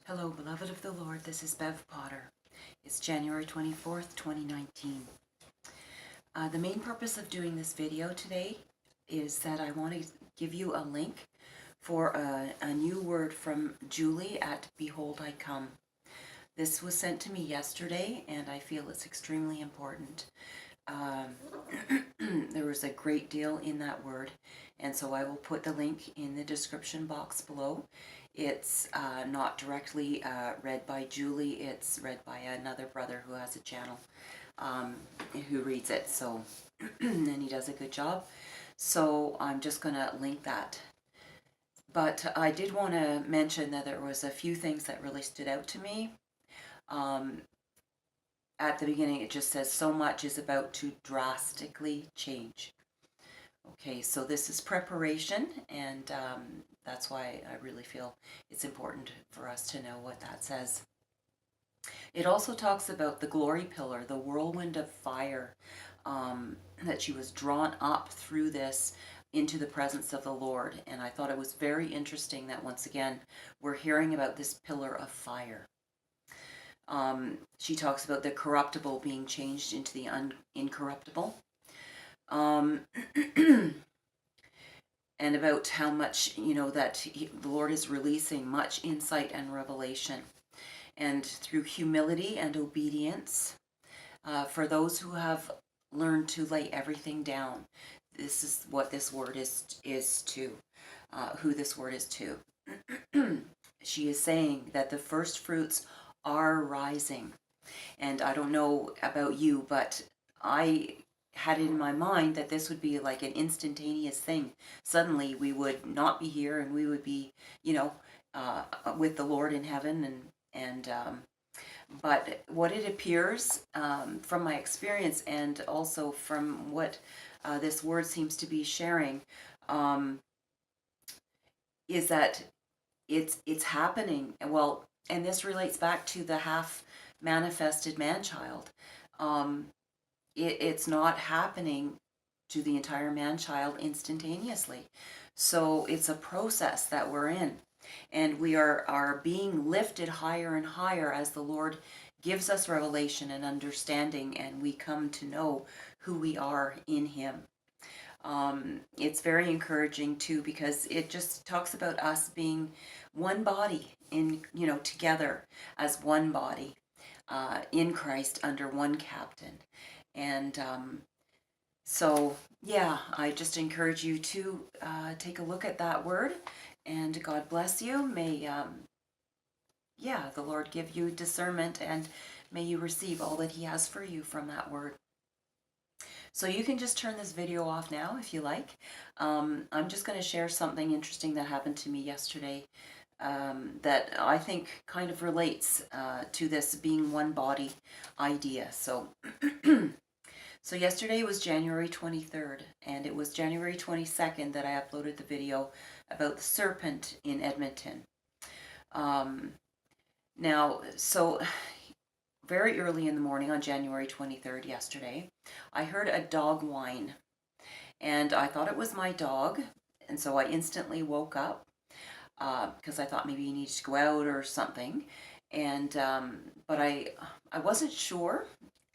Hello, beloved of the Lord. This is Bev Potter. It's January 24th, 2019. The main purpose of doing this video today is that I want to give you a link for a new word from Julie at Behold I Come. This was sent to me yesterday, and I feel it's extremely important. There was a great deal in that word, and so I will put the link in the description box below. It's not directly read by Julie, it's read by another brother who has a channel who reads it, so and he does a good job. So I'm just going to link that. But I did want to mention that there was a few things that really stood out to me. At the beginning, it just says, so much is about to drastically change. Okay, so this is preparation, and that's why I really feel it's important for us to know what that says. It also talks about the glory pillar, the whirlwind of fire, that she was drawn up through this into the presence of the Lord. And I thought it was very interesting that once again, we're hearing about this pillar of fire. She talks about the corruptible being changed into the incorruptible. And about how much, that the Lord is releasing much insight and revelation. And through humility and obedience, for those who have learned to lay everything down, this is what this word is to, who this word is to. She is saying that the first fruits are rising. And I don't know about you, but I had it in my mind that this would be like an instantaneous thing. Suddenly we would not be here and we would be, with the Lord in heaven. But what it appears from my experience and also from what this word seems to be sharing is that it's happening. Well, and this relates back to the half manifested man-child. It's not happening to the entire man-child instantaneously. So it's a process that we're in. And we are being lifted higher and higher as the Lord gives us revelation and understanding, and we come to know who we are in Him. It's very encouraging too, because it just talks about us being one body together as one body in Christ under one captain. And so, yeah, I just encourage you to take a look at that word, and God bless you. May, the Lord give you discernment, and may you receive all that He has for you from that word. So you can just turn this video off now if you like. I'm just going to share something interesting that happened to me yesterday that I think kind of relates to this being one body idea. So, so yesterday was January 23rd, and it was January 22nd that I uploaded the video about the serpent in Edmonton. Now, so very early in the morning on January 23rd yesterday, I heard a dog whine, and I thought it was my dog, and so I instantly woke up because I thought maybe he needed to go out or something, and but I wasn't sure,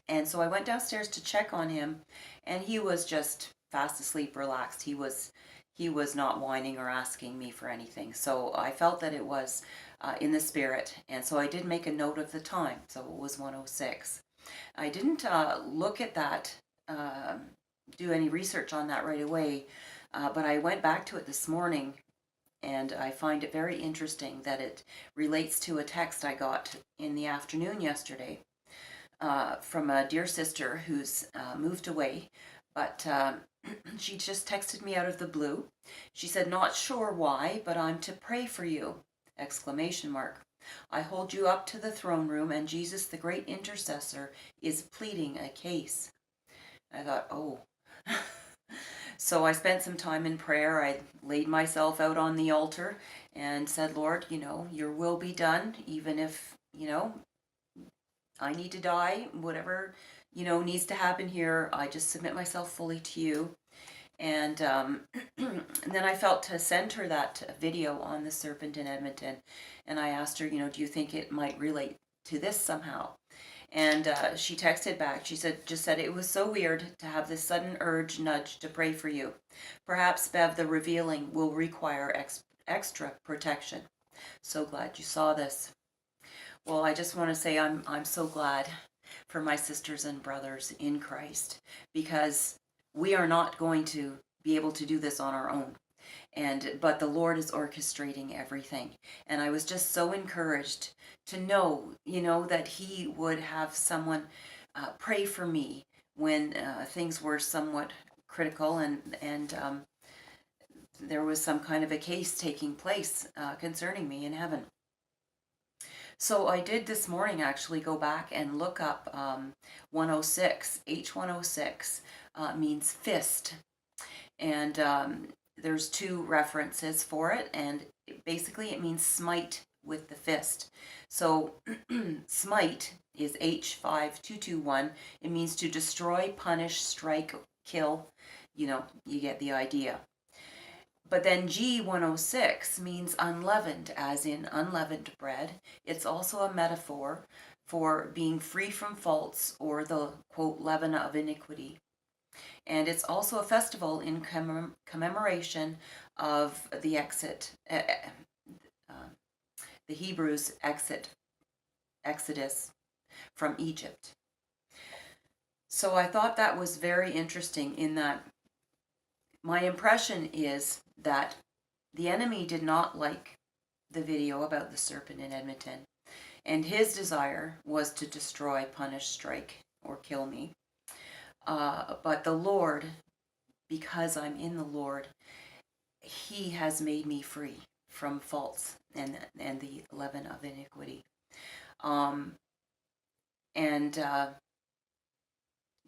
and so I went downstairs to check on him, and he was just fast asleep, relaxed. He was not whining or asking me for anything, so I felt that it was in the spirit, and so I did make a note of the time, so it was 1:06. I didn't look at that, do any research on that right away, but I went back to it this morning, and I find it very interesting that it relates to a text I got in the afternoon yesterday from a dear sister who's moved away, but she just texted me out of the blue. She said, "Not sure why, but I'm to pray for you!" Exclamation mark. "I hold you up to the throne room, and Jesus, the great intercessor, is pleading a case." I thought, oh. So I spent some time in prayer. I laid myself out on the altar and said, "Lord, your will be done, even if, I need to die, whatever, needs to happen here. I just submit myself fully to you." And and then I felt to send her that video on the serpent in Edmonton. And I asked her, do you think it might relate to this somehow? And she texted back. She just said, it was so weird to have this sudden nudge to pray for you. Perhaps, Bev, the revealing will require extra protection. So glad you saw this. Well, I just want to say I'm so glad for my sisters and brothers in Christ, because we are not going to be able to do this on our own. But the Lord is orchestrating everything. And I was just so encouraged to know, that He would have someone pray for me when things were somewhat critical, and there was some kind of a case taking place concerning me in heaven. So I did this morning actually go back and look up 106. H106 means fist. And there's two references for it. And basically it means smite with the fist. So smite is H5221. It means to destroy, punish, strike, kill. You get the idea. But then G106 means unleavened, as in unleavened bread. It's also a metaphor for being free from faults or the, quote, leaven of iniquity. And it's also a festival in commemoration of the Hebrews' exodus from Egypt. So I thought that was very interesting, in that my impression is that the enemy did not like the video about the serpent in Edmonton, and his desire was to destroy, punish, strike, or kill me. But the Lord, because I'm in the Lord, He has made me free from faults and the leaven of iniquity.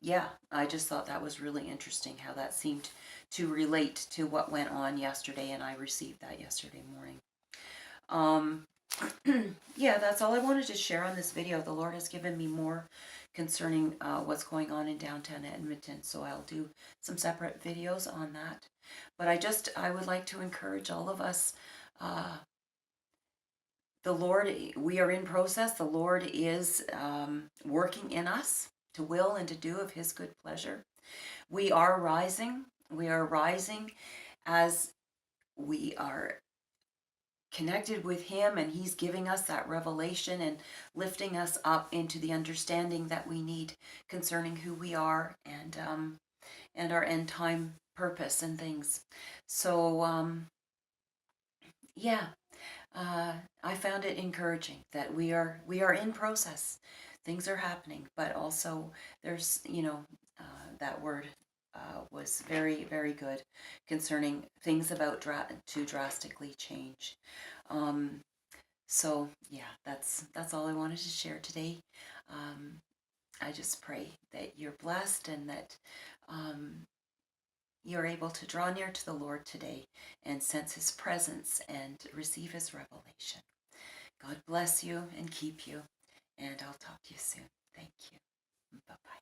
Yeah, I just thought that was really interesting how that seemed to relate to what went on yesterday, and I received that yesterday morning. Yeah, that's all I wanted to share on this video. The Lord has given me more concerning what's going on in downtown Edmonton, so I'll do some separate videos on that. But I would like to encourage all of us. The Lord, we are in process. The Lord is working in us to will and to do of His good pleasure. We are rising. We are rising as we are connected with Him, and He's giving us that revelation and lifting us up into the understanding that we need concerning who we are, and our end time purpose and things. So yeah, I found it encouraging that we are in process. Things are happening, but also there's that word was very, very good concerning things about to drastically change. So yeah, that's all I wanted to share today. I just pray that you're blessed, and that you're able to draw near to the Lord today and sense His presence and receive His revelation. God bless you and keep you, and I'll talk to you soon. Thank you. Bye-bye.